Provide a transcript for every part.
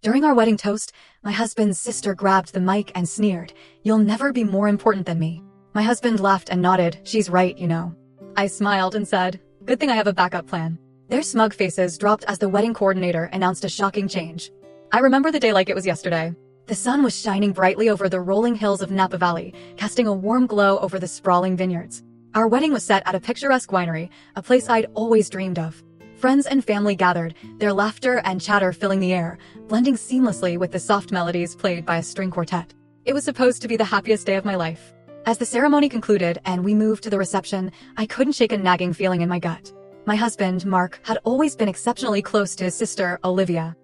During our wedding toast, my husband's sister grabbed the mic and sneered, "You'll never be more important than me." My husband laughed and nodded, "She's right, you know." I smiled and said, "Good thing I have a backup plan." Their smug faces dropped as the wedding coordinator announced a shocking change. I remember the day like it was yesterday. The sun was shining brightly over the rolling hills of Napa Valley, casting a warm glow over the sprawling vineyards. Our wedding was set at a picturesque winery, a place I'd always dreamed of. Friends and family gathered, their laughter and chatter filling the air, blending seamlessly with the soft melodies played by a string quartet. It was supposed to be the happiest day of my life. As the ceremony concluded and we moved to the reception, I couldn't shake a nagging feeling in my gut. My husband, Mark, had always been exceptionally close to his sister, Olivia.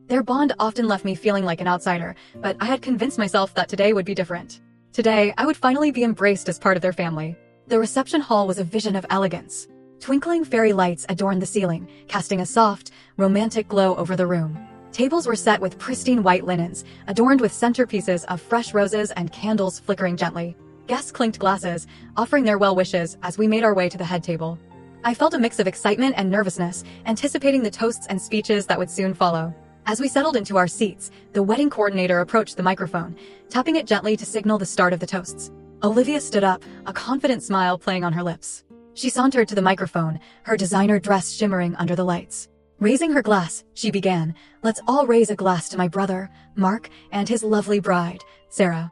Their bond often left me feeling like an outsider, but I had convinced myself that today would be different. Today, I would finally be embraced as part of their family. The reception hall was a vision of elegance. Twinkling fairy lights adorned the ceiling, casting a soft, romantic glow over the room. Tables were set with pristine white linens, adorned with centerpieces of fresh roses and candles flickering gently. Guests clinked glasses, offering their well wishes as we made our way to the head table. I felt a mix of excitement and nervousness, anticipating the toasts and speeches that would soon follow. As we settled into our seats, the wedding coordinator approached the microphone, tapping it gently to signal the start of the toasts. Olivia stood up, a confident smile playing on her lips. She sauntered to the microphone, her designer dress shimmering under the lights. Raising her glass, she began, "Let's all raise a glass to my brother, Mark, and his lovely bride, Sarah."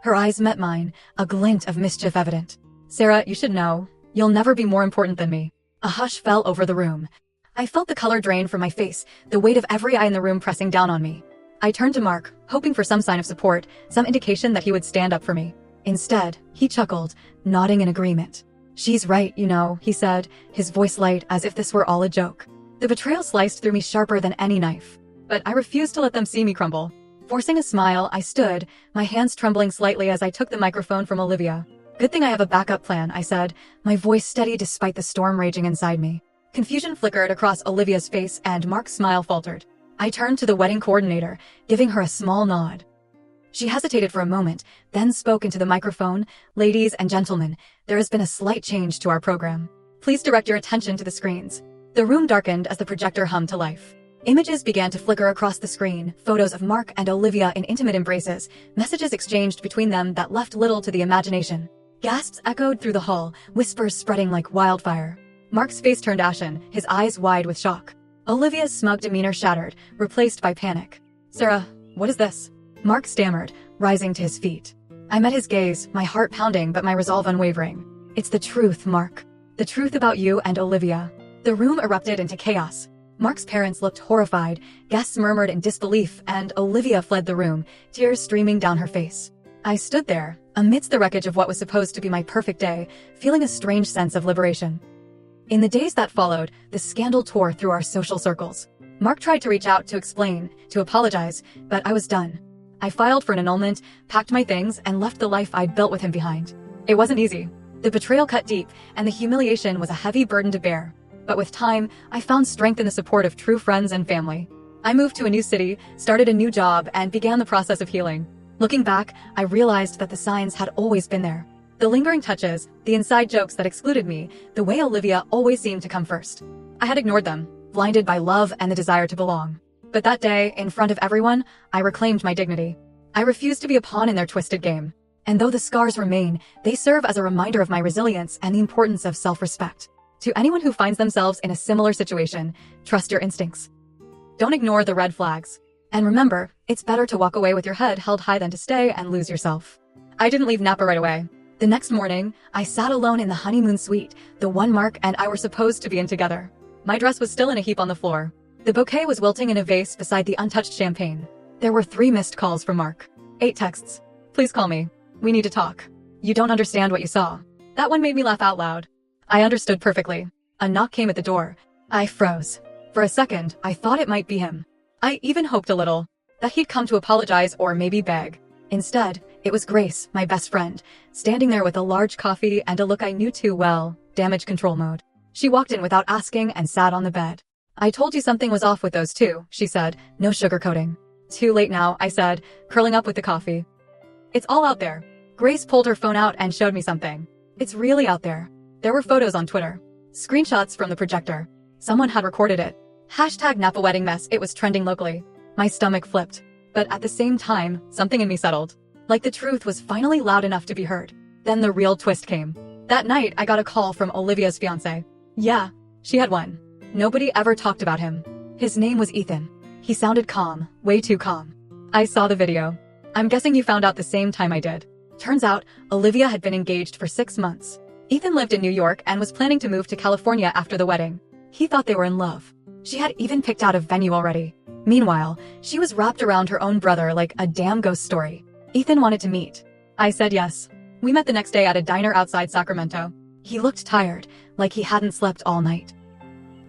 Her eyes met mine, a glint of mischief evident. "Sarah, you should know, you'll never be more important than me." A hush fell over the room. I felt the color drain from my face, the weight of every eye in the room pressing down on me. I turned to Mark, hoping for some sign of support, some indication that he would stand up for me. Instead, he chuckled, nodding in agreement. "She's right, you know," he said, his voice light as if this were all a joke. The betrayal sliced through me sharper than any knife. But I refused to let them see me crumble. Forcing a smile, I stood, my hands trembling slightly as I took the microphone from Olivia. "Good thing I have a backup plan," I said, my voice steady despite the storm raging inside me. Confusion flickered across Olivia's face and Mark's smile faltered. I turned to the wedding coordinator, giving her a small nod. She hesitated for a moment, then spoke into the microphone, "Ladies and gentlemen, there has been a slight change to our program. Please direct your attention to the screens." The room darkened as the projector hummed to life. Images began to flicker across the screen, photos of Mark and Olivia in intimate embraces, messages exchanged between them that left little to the imagination. Gasps echoed through the hall, whispers spreading like wildfire. Mark's face turned ashen, his eyes wide with shock. Olivia's smug demeanor shattered, replaced by panic. "Sarah, what is this?" Mark stammered, rising to his feet. I met his gaze, my heart pounding but my resolve unwavering. "It's the truth, Mark. The truth about you and Olivia." The room erupted into chaos. Mark's parents looked horrified, guests murmured in disbelief, and Olivia fled the room, tears streaming down her face. I stood there, amidst the wreckage of what was supposed to be my perfect day, feeling a strange sense of liberation. In the days that followed, the scandal tore through our social circles. Mark tried to reach out to explain, to apologize, but I was done. I filed for an annulment, packed my things, and left the life I'd built with him behind. It wasn't easy. The betrayal cut deep, and the humiliation was a heavy burden to bear. But with time, I found strength in the support of true friends and family. I moved to a new city, started a new job, and began the process of healing. Looking back, I realized that the signs had always been there. The lingering touches, the inside jokes that excluded me, the way Olivia always seemed to come first. I had ignored them, blinded by love and the desire to belong. But that day, in front of everyone, I reclaimed my dignity. I refused to be a pawn in their twisted game. And though the scars remain, they serve as a reminder of my resilience and the importance of self-respect. To anyone who finds themselves in a similar situation, trust your instincts. Don't ignore the red flags. And remember, it's better to walk away with your head held high than to stay and lose yourself. I didn't leave Napa right away. The next morning, I sat alone in the honeymoon suite, the one Mark and I were supposed to be in together. My dress was still in a heap on the floor. The bouquet was wilting in a vase beside the untouched champagne. There were 3 missed calls from Mark. 8 texts. "Please call me. We need to talk. You don't understand what you saw." That one made me laugh out loud. I understood perfectly. A knock came at the door. I froze. For a second, I thought it might be him. I even hoped a little that he'd come to apologize or maybe beg. Instead, it was Grace, my best friend, standing there with a large coffee and a look I knew too well, damage control mode. She walked in without asking and sat on the bed. "I told you something was off with those 2, she said, no sugarcoating. "Too late now," I said, curling up with the coffee. "It's all out there." Grace pulled her phone out and showed me something. It's really out there. There were photos on Twitter. Screenshots from the projector. Someone had recorded it. #NapaWeddingMess, it was trending locally. My stomach flipped. But at the same time, something in me settled. Like the truth was finally loud enough to be heard. Then the real twist came. That night, I got a call from Olivia's fiancé. Yeah, she had one. Nobody ever talked about him. His name was Ethan. He sounded calm, way too calm. I saw the video. I'm guessing you found out the same time I did. Turns out, Olivia had been engaged for 6 months. Ethan lived in New York and was planning to move to California after the wedding. He thought they were in love. She had even picked out a venue already. Meanwhile, she was wrapped around her own brother like a damn ghost story. Ethan wanted to meet. I said yes. We met the next day at a diner outside Sacramento. He looked tired, like he hadn't slept all night.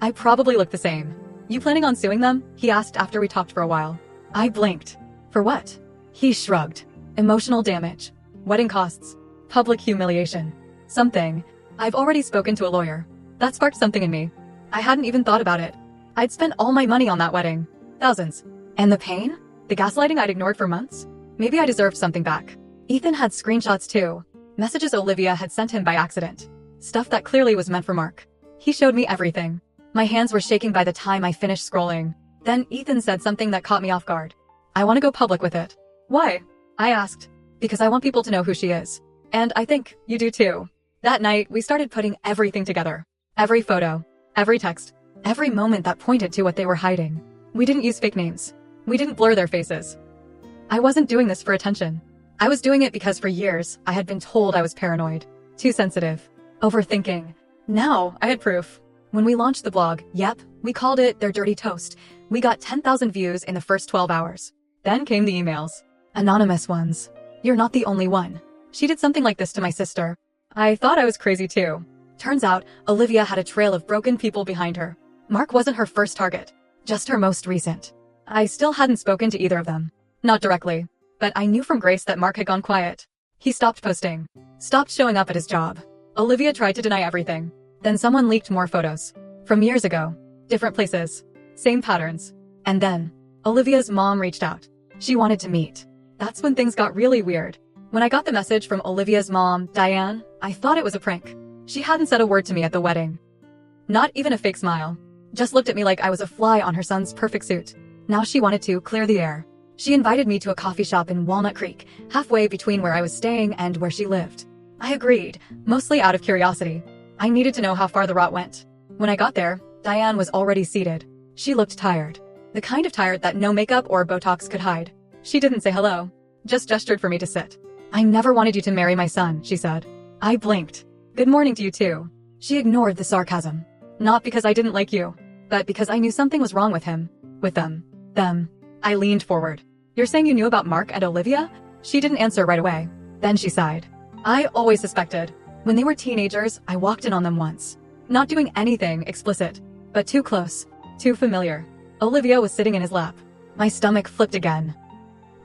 I probably looked the same. You planning on suing them? He asked after we talked for a while. I blinked. For what? He shrugged. Emotional damage. Wedding costs. Public humiliation. Something. I've already spoken to a lawyer. That sparked something in me. I hadn't even thought about it. I'd spent all my money on that wedding. Thousands. And the pain? The gaslighting I'd ignored for months? Maybe I deserved something back. Ethan had screenshots too. Messages Olivia had sent him by accident. Stuff that clearly was meant for Mark. He showed me everything. My hands were shaking by the time I finished scrolling. Then Ethan said something that caught me off guard. I want to go public with it. Why? I asked. Because I want people to know who she is. And I think you do too. That night, we started putting everything together. Every photo. Every text. Every moment that pointed to what they were hiding. We didn't use fake names. We didn't blur their faces. I wasn't doing this for attention. I was doing it because for years, I had been told I was paranoid. Too sensitive. Overthinking. Now, I had proof. When we launched the blog, yep, we called it Their Dirty Toast. We got 10,000 views in the first 12 hours. Then came the emails. Anonymous ones. You're not the only one. She did something like this to my sister. I thought I was crazy too. Turns out, Olivia had a trail of broken people behind her. Mark wasn't her first target. Just her most recent. I still hadn't spoken to either of them. Not directly. But I knew from Grace that Mark had gone quiet. He stopped posting. Stopped showing up at his job. Olivia tried to deny everything. Then someone leaked more photos. From years ago. Different places. Same patterns. And then, Olivia's mom reached out. She wanted to meet. That's when things got really weird. When I got the message from Olivia's mom, Diane, I thought it was a prank. She hadn't said a word to me at the wedding. Not even a fake smile. Just looked at me like I was a fly on her son's perfect suit. Now she wanted to clear the air. She invited me to a coffee shop in Walnut Creek, halfway between where I was staying and where she lived. I agreed, mostly out of curiosity. I needed to know how far the rot went. When I got there, Diane was already seated. She looked tired. The kind of tired that no makeup or Botox could hide. She didn't say hello. Just gestured for me to sit. I never wanted you to marry my son, she said. I blinked. Good morning to you too. She ignored the sarcasm. Not because I didn't like you, but because I knew something was wrong with him. With them. Them. I leaned forward. You're saying you knew about Mark and Olivia? She didn't answer right away. Then she sighed. I always suspected. When they were teenagers, I walked in on them once. Not doing anything explicit, but too close, too familiar. Olivia was sitting in his lap. My stomach flipped again.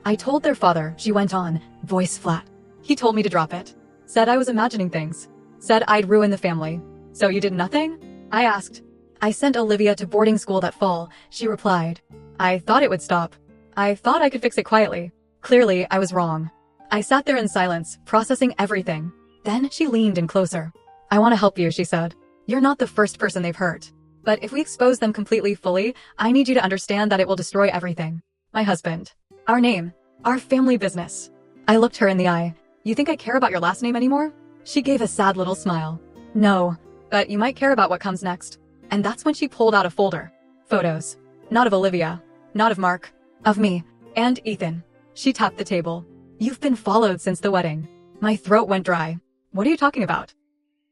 I told their father, she went on, voice flat. He told me to drop it. Said I was imagining things. Said I'd ruin the family. So you did nothing? I asked. I sent Olivia to boarding school that fall, she replied. I thought it would stop. I thought I could fix it quietly. Clearly, I was wrong. I sat there in silence, processing everything. Then she leaned in closer. I want to help you, she said. You're not the first person they've hurt. But if we expose them completely fully, I need you to understand that it will destroy everything. My husband. Our name. Our family business. I looked her in the eye. You think I care about your last name anymore? She gave a sad little smile. No, but you might care about what comes next. And that's when she pulled out a folder. Photos. Not of Olivia. Not of Mark. Of me. And Ethan. She tapped the table. You've been followed since the wedding. My throat went dry. What are you talking about?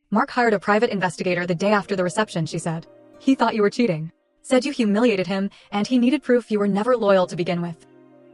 Mark hired a private investigator the day after the reception, she said. He thought you were cheating. Said you humiliated him, and he needed proof you were never loyal to begin with.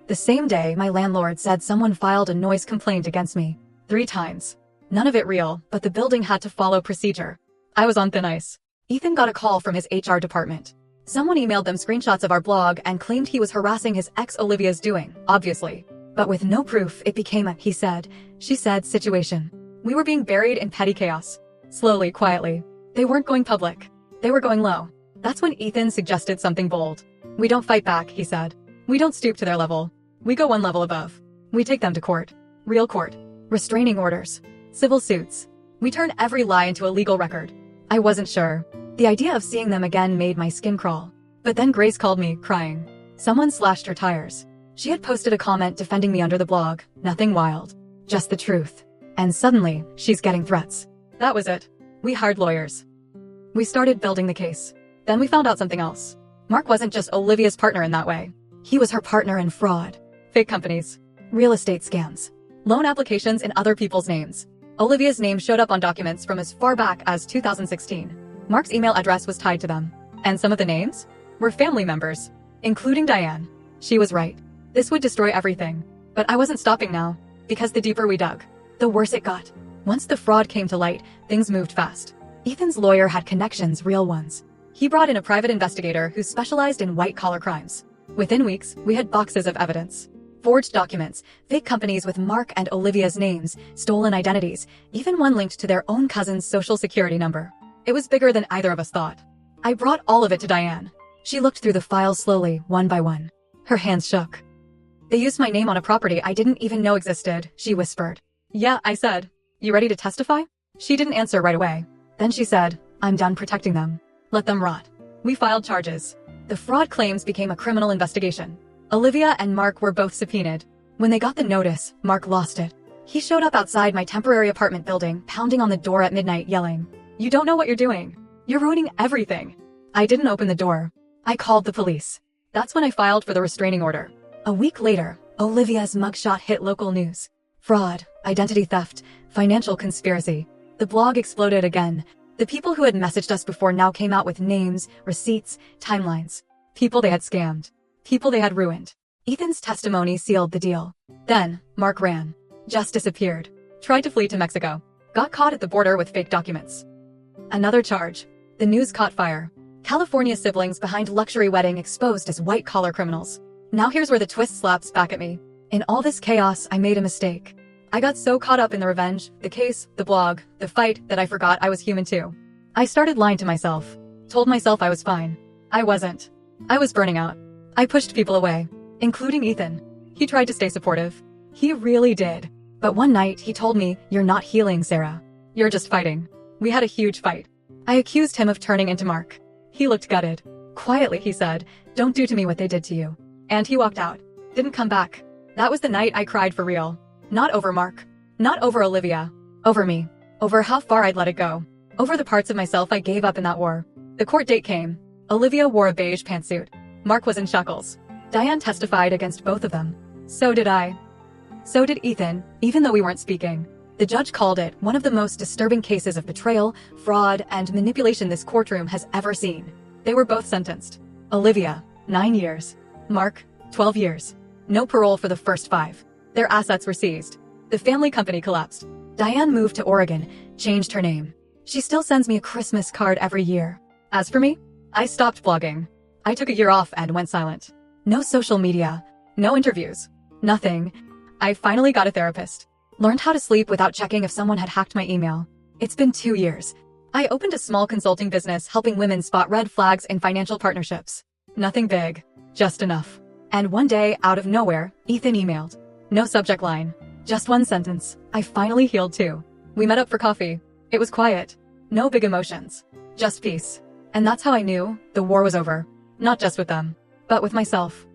The same day, my landlord said someone filed a noise complaint against me. 3 times. None of it real, but the building had to follow procedure. I was on thin ice. Ethan got a call from his HR department. Someone emailed them screenshots of our blog and claimed he was harassing his ex Olivia's doing, obviously. But with no proof, it became a he said, she said situation. We were being buried in petty chaos. Slowly, quietly. They weren't going public. They were going low. That's when Ethan suggested something bold. We don't fight back, he said. We don't stoop to their level. We go one level above. We take them to court. Real court. Restraining orders. Civil suits. We turn every lie into a legal record. I wasn't sure. The idea of seeing them again made my skin crawl. But then Grace called me, crying. Someone slashed her tires. She had posted a comment defending me under the blog, nothing wild. Just the truth. And suddenly, she's getting threats. That was it. We hired lawyers. We started building the case. Then we found out something else. Mark wasn't just Olivia's partner in that way. He was her partner in fraud. Fake companies. Real estate scams. Loan applications in other people's names. Olivia's name showed up on documents from as far back as 2016. Mark's email address was tied to them. And some of the names were family members, including Diane. She was right. This would destroy everything. But I wasn't stopping now, because the deeper we dug, the worse it got. Once the fraud came to light, things moved fast. Ethan's lawyer had connections, real ones. He brought in a private investigator who specialized in white-collar crimes. Within weeks, we had boxes of evidence. Forged documents, fake companies with Mark and Olivia's names, stolen identities, even one linked to their own cousin's social security number. It was bigger than either of us thought. I brought all of it to Diane. She looked through the files slowly, one by one. Her hands shook. They used my name on a property I didn't even know existed, she whispered. Yeah, I said. You ready to testify? She didn't answer right away. Then she said, I'm done protecting them. Let them rot. We filed charges. The fraud claims became a criminal investigation. Olivia and Mark were both subpoenaed. When they got the notice, Mark lost it. He showed up outside my temporary apartment building, pounding on the door at midnight, yelling, You don't know what you're doing. You're ruining everything. I didn't open the door. I called the police. That's when I filed for the restraining order. A week later, Olivia's mugshot hit local news. Fraud, identity theft, financial conspiracy. The blog exploded again. The people who had messaged us before now came out with names, receipts, timelines. People they had scammed. People they had ruined. Ethan's testimony sealed the deal. Then, Mark ran. Just disappeared. Tried to flee to Mexico. Got caught at the border with fake documents. Another charge. The news caught fire. California siblings behind luxury wedding exposed as white-collar criminals. Now here's where the twist slaps back at me. In all this chaos, I made a mistake. I got so caught up in the revenge, the case, the blog, the fight, that I forgot I was human too. I started lying to myself. Told myself I was fine. I wasn't. I was burning out. I pushed people away, including Ethan. He tried to stay supportive. He really did. But one night, he told me, You're not healing, Sarah. You're just fighting. We had a huge fight. I accused him of turning into Mark. He looked gutted. Quietly, he said, Don't do to me what they did to you. And he walked out. Didn't come back. That was the night I cried for real. Not over Mark. Not over Olivia. Over me. Over how far I'd let it go. Over the parts of myself I gave up in that war. The court date came. Olivia wore a beige pantsuit. Mark was in shackles. Diane testified against both of them. So did I. So did Ethan, even though we weren't speaking. The judge called it one of the most disturbing cases of betrayal, fraud, and manipulation this courtroom has ever seen. They were both sentenced. Olivia, 9 years. Mark, 12 years. No parole for the first 5. Their assets were seized. The family company collapsed. Diane moved to Oregon, changed her name. She still sends me a Christmas card every year. As for me, I stopped blogging. I took a year off and went silent. No social media. No interviews. Nothing. I finally got a therapist. Learned how to sleep without checking if someone had hacked my email. It's been 2 years. I opened a small consulting business helping women spot red flags in financial partnerships. Nothing big. Just enough. And one day, out of nowhere, Ethan emailed. No subject line. Just one sentence. I finally healed too. We met up for coffee. It was quiet. No big emotions. Just peace. And that's how I knew the war was over. Not just with them, but with myself.